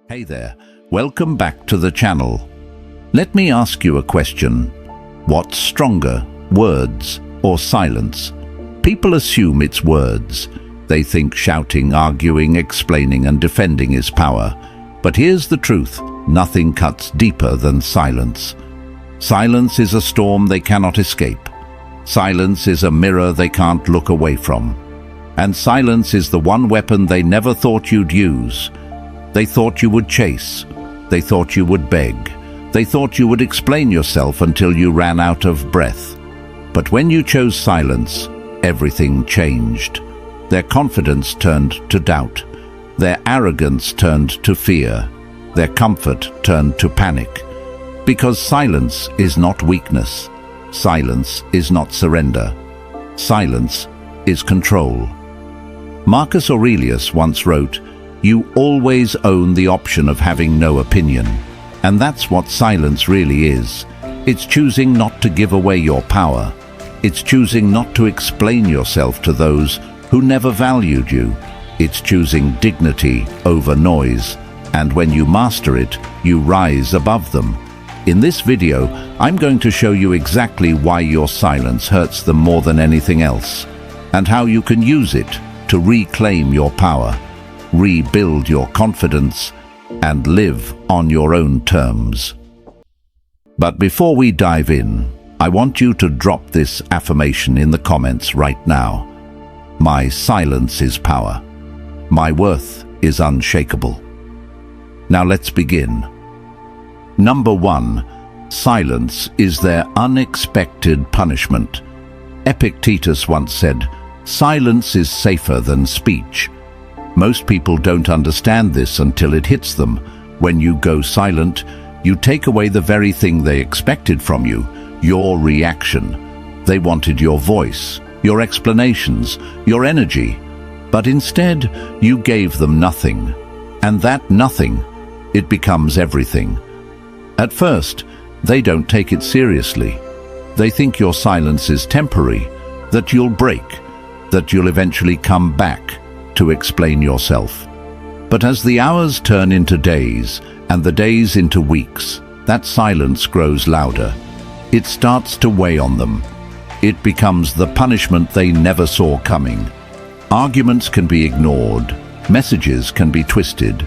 Hey there, welcome back to the channel. Let me ask you a question. What's stronger, words or silence? People assume it's words. They think shouting, arguing, explaining and defending is power. But here's the truth, nothing cuts deeper than silence. Silence is a storm they cannot escape. Silence is a mirror they can't look away from. And silence is the one weapon they never thought you'd use. They thought you would chase. They thought you would beg. They thought you would explain yourself until you ran out of breath. But when you chose silence, everything changed. Their confidence turned to doubt. Their arrogance turned to fear. Their comfort turned to panic. Because silence is not weakness. Silence is not surrender. Silence is control. Marcus Aurelius once wrote, "You always own the option of having no opinion." And that's what silence really is. It's choosing not to give away your power. It's choosing not to explain yourself to those who never valued you. It's choosing dignity over noise. And when you master it, you rise above them. In this video, I'm going to show you exactly why your silence hurts them more than anything else, and how you can use it to reclaim your power, rebuild your confidence, and live on your own terms. But before we dive in, I want you to drop this affirmation in the comments right now. My silence is power. My worth is unshakable. Now let's begin. Number 1. Silence is their unexpected punishment. Epictetus once said, "Silence is safer than speech." Most people don't understand this until it hits them. When you go silent, you take away the very thing they expected from you, your reaction. They wanted your voice, your explanations, your energy. But instead, you gave them nothing. And that nothing, it becomes everything. At first, they don't take it seriously. They think your silence is temporary, that you'll break, that you'll eventually come back to explain yourself. But as the hours turn into days and the days into weeks, that silence grows louder. It starts to weigh on them. It becomes the punishment they never saw coming. Arguments can be ignored, messages can be twisted,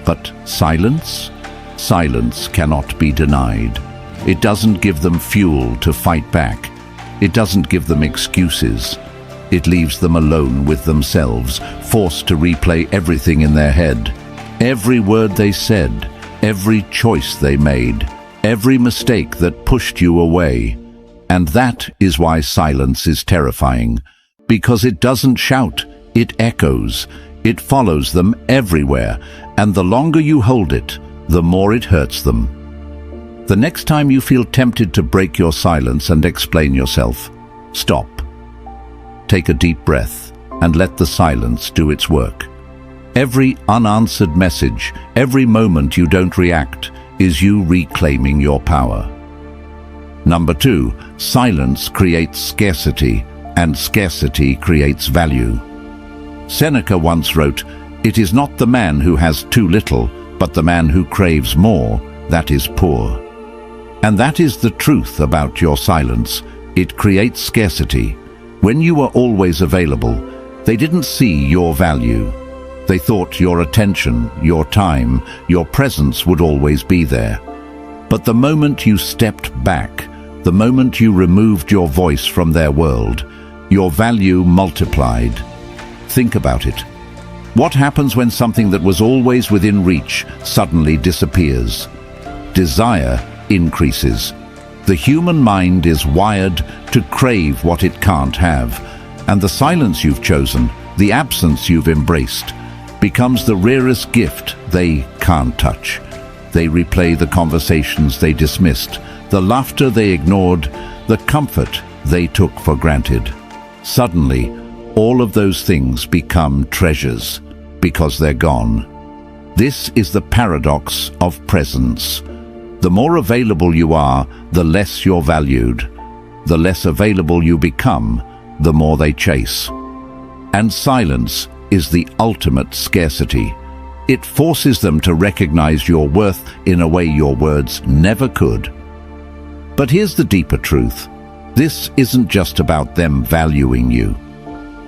but silence? Silence cannot be denied. It doesn't give them fuel to fight back. It doesn't give them excuses. It leaves them alone with themselves, forced to replay everything in their head. Every word they said, every choice they made, every mistake that pushed you away. And that is why silence is terrifying. Because it doesn't shout, it echoes. It follows them everywhere, and the longer you hold it, the more it hurts them. The next time you feel tempted to break your silence and explain yourself, stop. Take a deep breath and let the silence do its work. Every unanswered message, every moment you don't react, is you reclaiming your power. Number 2, silence creates scarcity, and scarcity creates value. Seneca once wrote, "It is not the man who has too little, but the man who craves more, that is poor." And that is the truth about your silence. It creates scarcity. When you were always available, they didn't see your value. They thought your attention, your time, your presence would always be there. But the moment you stepped back, the moment you removed your voice from their world, your value multiplied. Think about it. What happens when something that was always within reach suddenly disappears? Desire increases. The human mind is wired to crave what it can't have, and the silence you've chosen, the absence you've embraced, becomes the rarest gift they can't touch. They replay the conversations they dismissed, the laughter they ignored, the comfort they took for granted. Suddenly, all of those things become treasures because they're gone. This is the paradox of presence. The more available you are, the less you're valued. The less available you become, the more they chase. And silence is the ultimate scarcity. It forces them to recognize your worth in a way your words never could. But here's the deeper truth. This isn't just about them valuing you.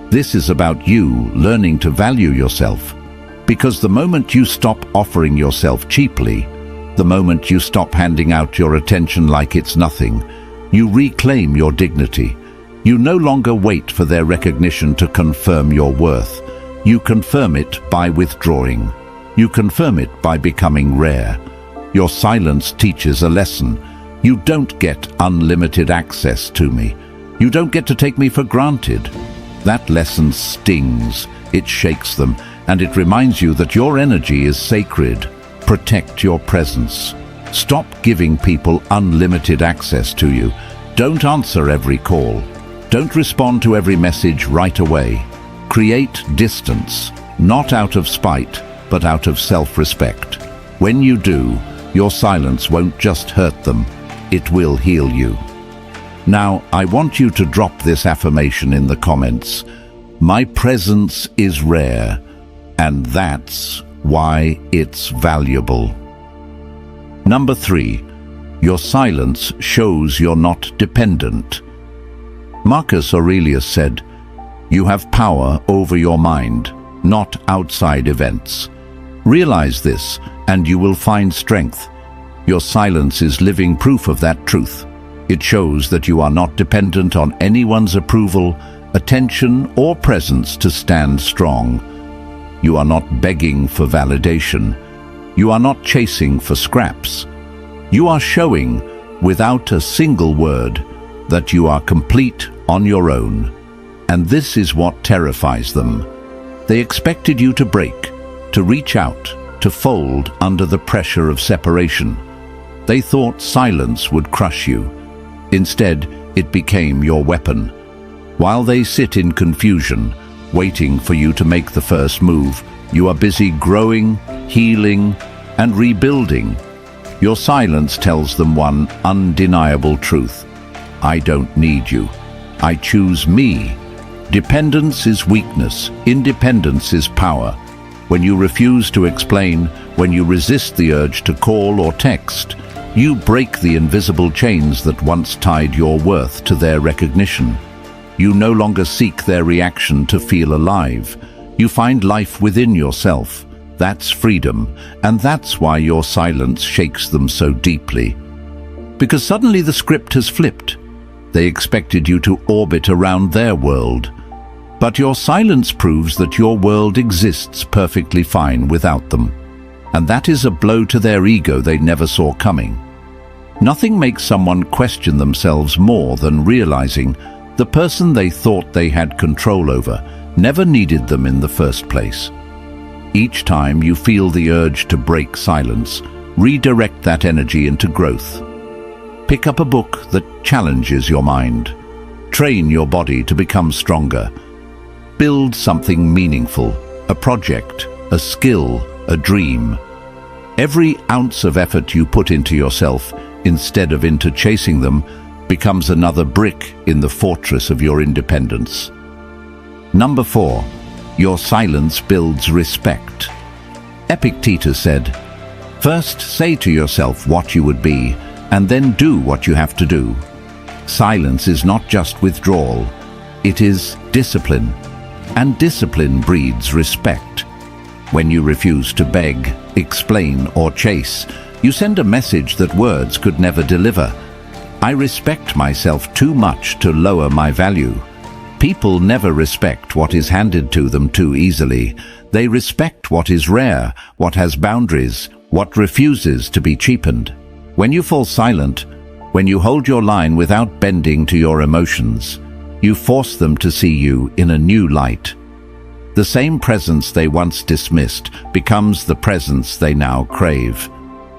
This is about you learning to value yourself. Because the moment you stop offering yourself cheaply, the moment you stop handing out your attention like it's nothing, you reclaim your dignity. You no longer wait for their recognition to confirm your worth. You confirm it by withdrawing. You confirm it by becoming rare. Your silence teaches a lesson. You don't get unlimited access to me. You don't get to take me for granted. That lesson stings. It shakes them, and it reminds you that your energy is sacred. Protect your presence. Stop giving people unlimited access to you. Don't answer every call. Don't respond to every message right away. Create distance, not out of spite, but out of self-respect. When you do, your silence won't just hurt them, it will heal you. Now, I want you to drop this affirmation in the comments. My presence is rare, and that's why it's valuable. Number 3, your silence shows you're not dependent. Marcus Aurelius said, "You have power over your mind, not outside events." Realize this, and you will find strength. Your silence is living proof of that truth. It shows that you are not dependent on anyone's approval, attention, or presence to stand strong. You are not begging for validation. You are not chasing for scraps. You are showing, without a single word, that you are complete on your own. And this is what terrifies them. They expected you to break, to reach out, to fold under the pressure of separation. They thought silence would crush you. Instead, it became your weapon. While they sit in confusion, waiting for you to make the first move, you are busy growing, healing, and rebuilding. Your silence tells them one undeniable truth. I don't need you. I choose me. Dependence is weakness. Independence is power. When you refuse to explain, when you resist the urge to call or text, you break the invisible chains that once tied your worth to their recognition. You no longer seek their reaction to feel alive. You find life within yourself. That's freedom, and that's why your silence shakes them so deeply. Because suddenly the script has flipped. They expected you to orbit around their world. But your silence proves that your world exists perfectly fine without them. And that is a blow to their ego they never saw coming. Nothing makes someone question themselves more than realizing the person they thought they had control over never needed them in the first place. Each time you feel the urge to break silence, redirect that energy into growth. Pick up a book that challenges your mind. Train your body to become stronger. Build something meaningful, a project, a skill, a dream. Every ounce of effort you put into yourself, instead of into chasing them, becomes another brick in the fortress of your independence. Number 4, your silence builds respect. Epictetus said, "First say to yourself what you would be, and then do what you have to do." Silence is not just withdrawal, it is discipline. And discipline breeds respect. When you refuse to beg, explain, or chase, you send a message that words could never deliver. I respect myself too much to lower my value. People never respect what is handed to them too easily. They respect what is rare, what has boundaries, what refuses to be cheapened. When you fall silent, when you hold your line without bending to your emotions, you force them to see you in a new light. The same presence they once dismissed becomes the presence they now crave.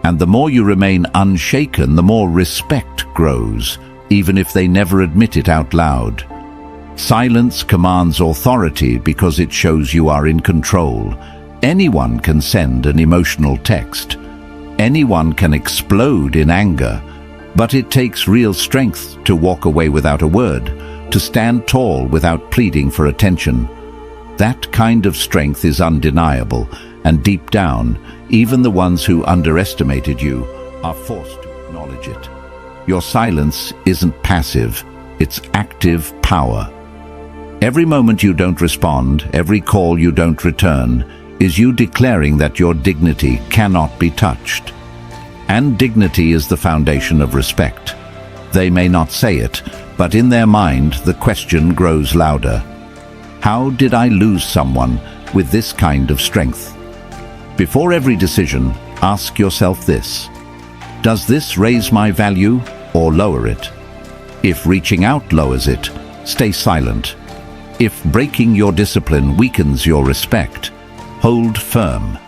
And the more you remain unshaken, the more respect grows, even if they never admit it out loud. Silence commands authority because it shows you are in control. Anyone can send an emotional text. Anyone can explode in anger. But it takes real strength to walk away without a word, to stand tall without pleading for attention. That kind of strength is undeniable, and deep down, even the ones who underestimated you are forced to acknowledge it. Your silence isn't passive, it's active power. Every moment you don't respond, every call you don't return, is you declaring that your dignity cannot be touched. And dignity is the foundation of respect. They may not say it, but in their mind the question grows louder. How did I lose someone with this kind of strength? Before every decision, ask yourself this: does this raise my value or lower it? If reaching out lowers it, stay silent. If breaking your discipline weakens your respect, hold firm.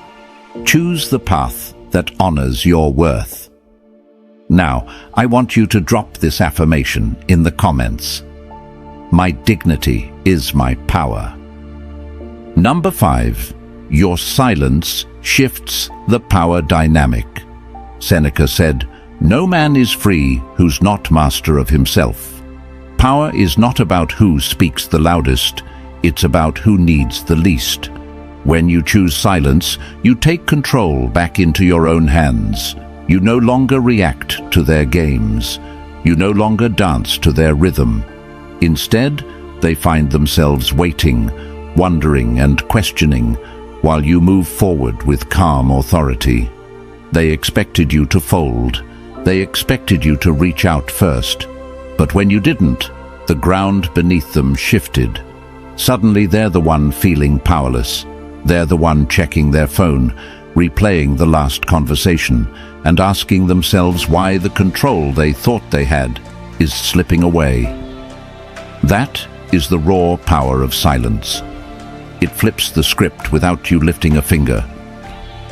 Choose the path that honors your worth. Now, I want you to drop this affirmation in the comments. My dignity is my power. Number 5. Your silence shifts the power dynamic. Seneca said, "No man is free who's not master of himself." Power is not about who speaks the loudest, it's about who needs the least. When you choose silence, you take control back into your own hands. You no longer react to their games. You no longer dance to their rhythm. Instead, they find themselves waiting, wondering and questioning, while you move forward with calm authority. They expected you to fold. They expected you to reach out first. But when you didn't, the ground beneath them shifted. Suddenly they're the one feeling powerless. They're the one checking their phone, replaying the last conversation, and asking themselves why the control they thought they had is slipping away. That is the raw power of silence. It flips the script without you lifting a finger.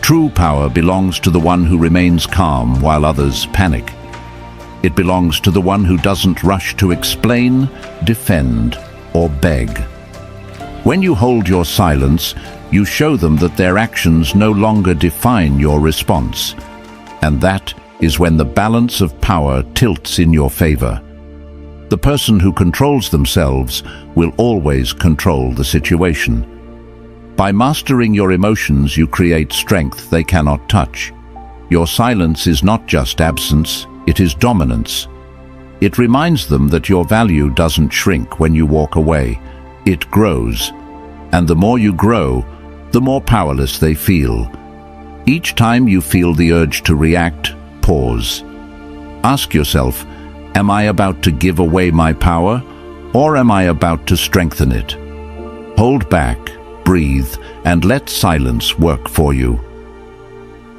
True power belongs to the one who remains calm while others panic. It belongs to the one who doesn't rush to explain, defend, or beg. When you hold your silence, you show them that their actions no longer define your response. And that is when the balance of power tilts in your favor. The person who controls themselves will always control the situation. By mastering your emotions, you create strength they cannot touch. Your silence is not just absence, it is dominance. It reminds them that your value doesn't shrink when you walk away. It grows. And the more you grow, the more powerless they feel. Each time you feel the urge to react, pause. Ask yourself, am I about to give away my power, or am I about to strengthen it? Hold back, breathe, and let silence work for you.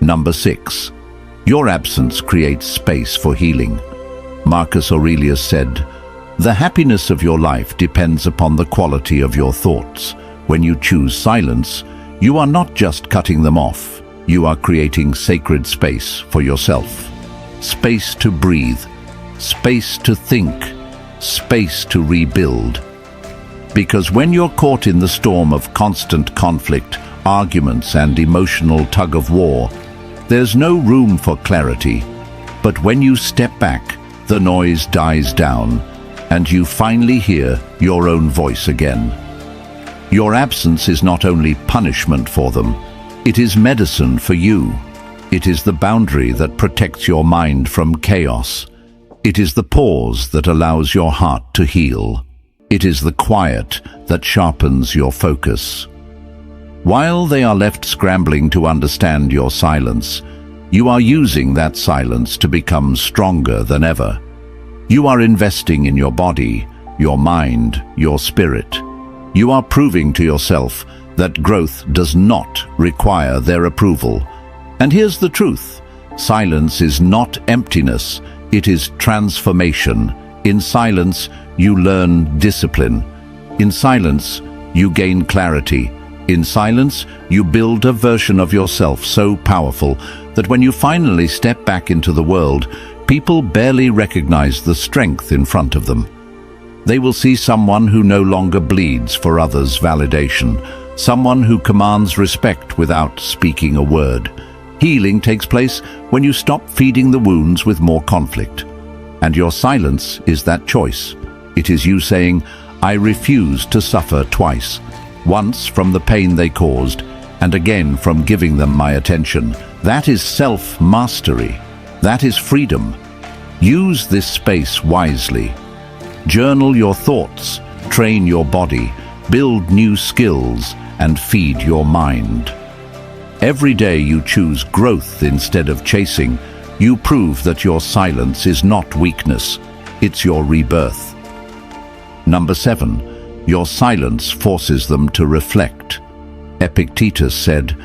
Number 6. Your absence creates space for healing. Marcus Aurelius said, "The happiness of your life depends upon the quality of your thoughts. When you choose silence, you are not just cutting them off, you are creating sacred space for yourself. Space to breathe, space to think, space to rebuild." Because when you're caught in the storm of constant conflict, arguments, and emotional tug-of-war, there's no room for clarity. But when you step back, the noise dies down, and you finally hear your own voice again. Your absence is not only punishment for them, it is medicine for you. It is the boundary that protects your mind from chaos. It is the pause that allows your heart to heal. It is the quiet that sharpens your focus. While they are left scrambling to understand your silence, you are using that silence to become stronger than ever. You are investing in your body, your mind, your spirit. You are proving to yourself that growth does not require their approval. And here's the truth: silence is not emptiness, it is transformation. In silence, you learn discipline. In silence, you gain clarity. In silence, you build a version of yourself so powerful that when you finally step back into the world, people barely recognize the strength in front of them. They will see someone who no longer bleeds for others' validation, someone who commands respect without speaking a word. Healing takes place when you stop feeding the wounds with more conflict. And your silence is that choice. It is you saying, "I refuse to suffer twice. Once from the pain they caused, and again from giving them my attention. That is self-mastery. That is freedom. Use this space wisely. Journal your thoughts, train your body, build new skills, and feed your mind. Every day you choose growth instead of chasing. You prove that your silence is not weakness, it's your rebirth. Number 7, your silence forces them to reflect. Epictetus said,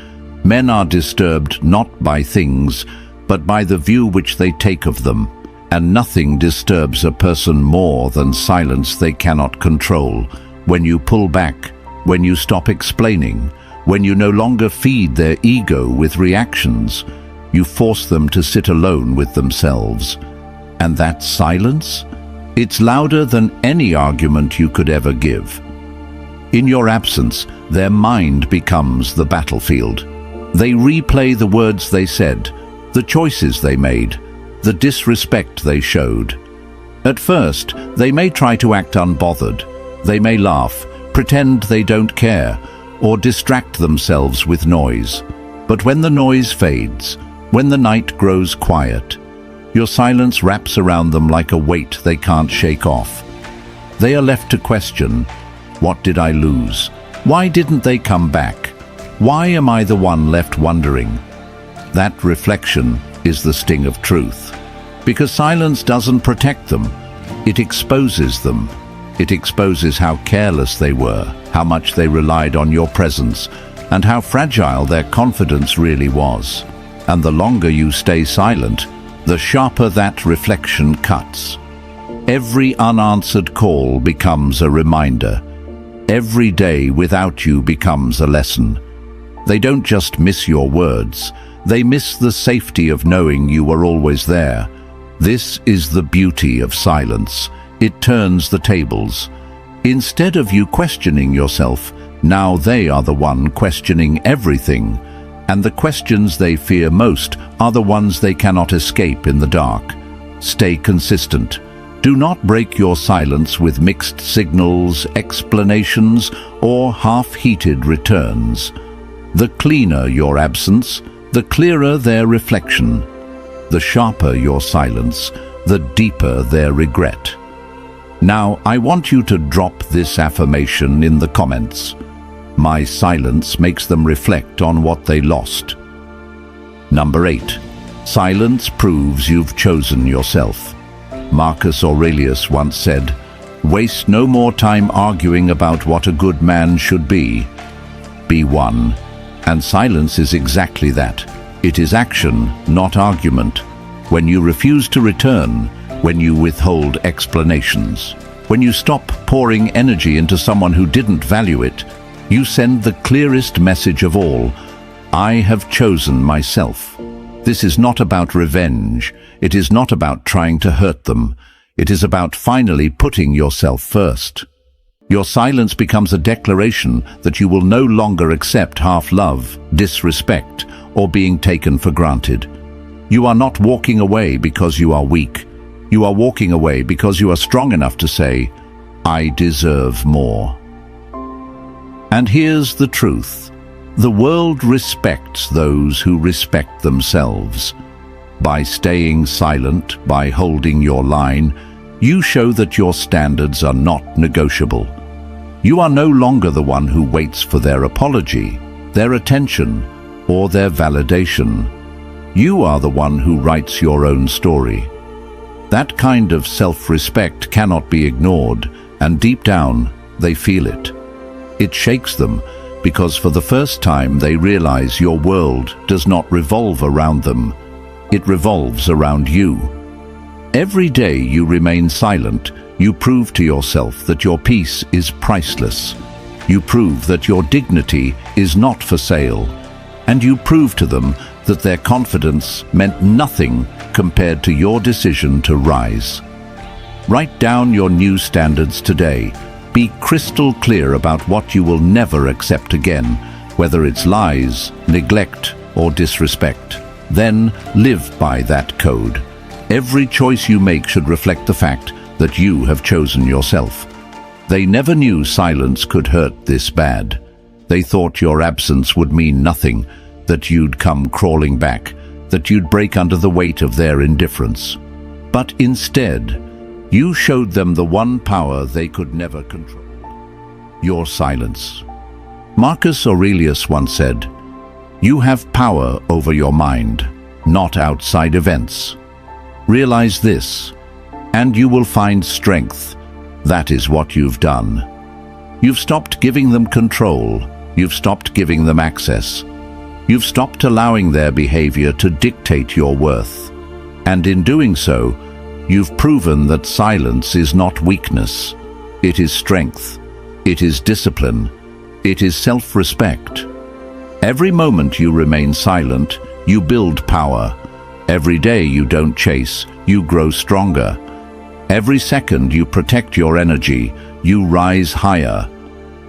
"Men are disturbed not by things, but by the view which they take of them, and nothing disturbs a person more than silence they cannot control. When you pull back, when you stop explaining, when you no longer feed their ego with reactions, you force them to sit alone with themselves. And that silence? It's louder than any argument you could ever give. In your absence, their mind becomes the battlefield. They replay the words they said, the choices they made, the disrespect they showed. At first, they may try to act unbothered. They may laugh, pretend they don't care, or distract themselves with noise. But when the noise fades, when the night grows quiet, your silence wraps around them like a weight they can't shake off. They are left to question, what did I lose? Why didn't they come back? Why am I the one left wondering? That reflection is the sting of truth. Because silence doesn't protect them, it exposes them. It exposes how careless they were, how much they relied on your presence, and how fragile their confidence really was. And the longer you stay silent, the sharper that reflection cuts. Every unanswered call becomes a reminder. Every day without you becomes a lesson. They don't just miss your words, they miss the safety of knowing you were always there. This is the beauty of silence. It turns the tables. Instead of you questioning yourself, now they are the one questioning everything, and the questions they fear most are the ones they cannot escape in the dark. Stay consistent. Do not break your silence with mixed signals, explanations, or half-heated returns. The cleaner your absence, the clearer their reflection. The sharper your silence, the deeper their regret. Now, I want you to drop this affirmation in the comments. My silence makes them reflect on what they lost. Number 8. Silence proves you've chosen yourself. Marcus Aurelius once said, "Waste no more time arguing about what a good man should be. Be one." And silence is exactly that. It is action, not argument. When you refuse to return, when you withhold explanations, when you stop pouring energy into someone who didn't value it, you send the clearest message of all. I have chosen myself. This is not about revenge. It is not about trying to hurt them. It is about finally putting yourself first. Your silence becomes a declaration that you will no longer accept half-love, disrespect, or being taken for granted. You are not walking away because you are weak. You are walking away because you are strong enough to say, I deserve more. And here's the truth. The world respects those who respect themselves. By staying silent, by holding your line, you show that your standards are not negotiable. You are no longer the one who waits for their apology, their attention, or their validation. You are the one who writes your own story. That kind of self-respect cannot be ignored, and deep down, they feel it. It shakes them because for the first time they realize your world does not revolve around them. It revolves around you. Every day you remain silent, you prove to yourself that your peace is priceless. You prove that your dignity is not for sale. And you prove to them that their confidence meant nothing compared to your decision to rise. Write down your new standards today. Be crystal clear about what you will never accept again, whether it's lies, neglect, or disrespect. Then live by that code. Every choice you make should reflect the fact that you have chosen yourself. They never knew silence could hurt this bad. They thought your absence would mean nothing, that you'd come crawling back, that you'd break under the weight of their indifference. But instead, you showed them the one power they could never control: your silence. Marcus Aurelius once said, "You have power over your mind, not outside events. Realize this, and you will find strength. That is what you've done. You've stopped giving them control. You've stopped giving them access. You've stopped allowing their behavior to dictate your worth. And in doing so, you've proven that silence is not weakness. It is strength. It is discipline. It is self-respect. Every moment you remain silent, you build power. Every day you don't chase, you grow stronger. Every second you protect your energy, you rise higher.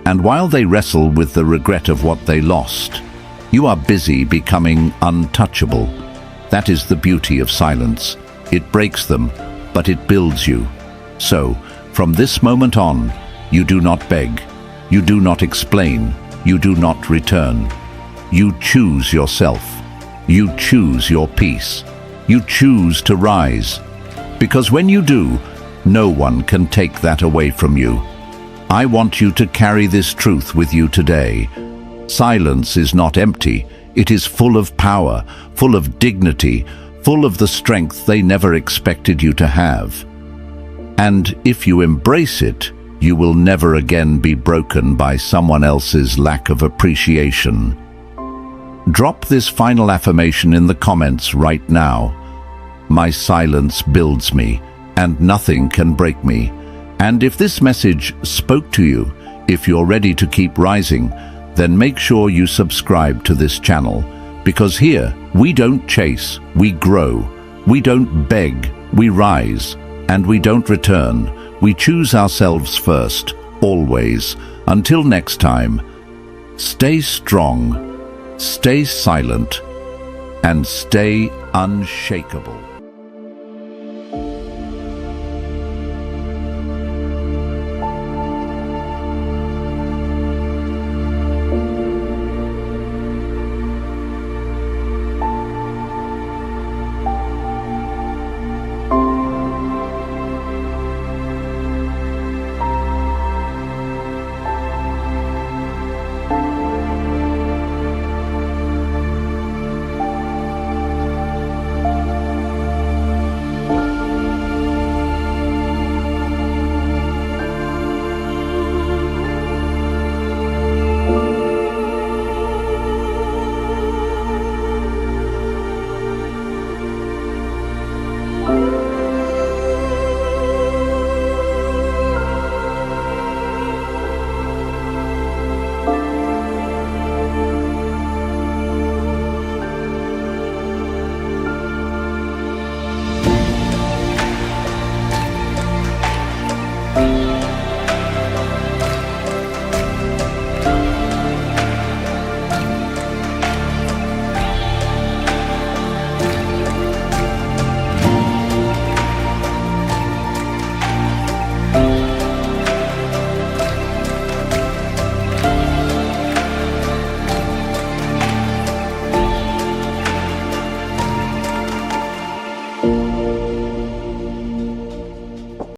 And while they wrestle with the regret of what they lost, you are busy becoming untouchable. That is the beauty of silence. It breaks them, but it builds you. So, from this moment on, you do not beg, you do not explain, you do not return. You choose yourself. You choose your peace. You choose to rise. Because when you do, no one can take that away from you. I want you to carry this truth with you today. Silence is not empty. It is full of power, full of dignity, full of the strength they never expected you to have. And if you embrace it, you will never again be broken by someone else's lack of appreciation. Drop this final affirmation in the comments right now. My silence builds me, and nothing can break me. And if this message spoke to you, if you're ready to keep rising, then make sure you subscribe to this channel, because here we don't chase, we grow. We don't beg, we rise. And we don't return. We choose ourselves first, always. Until next time, stay strong, stay silent, and stay unshakable.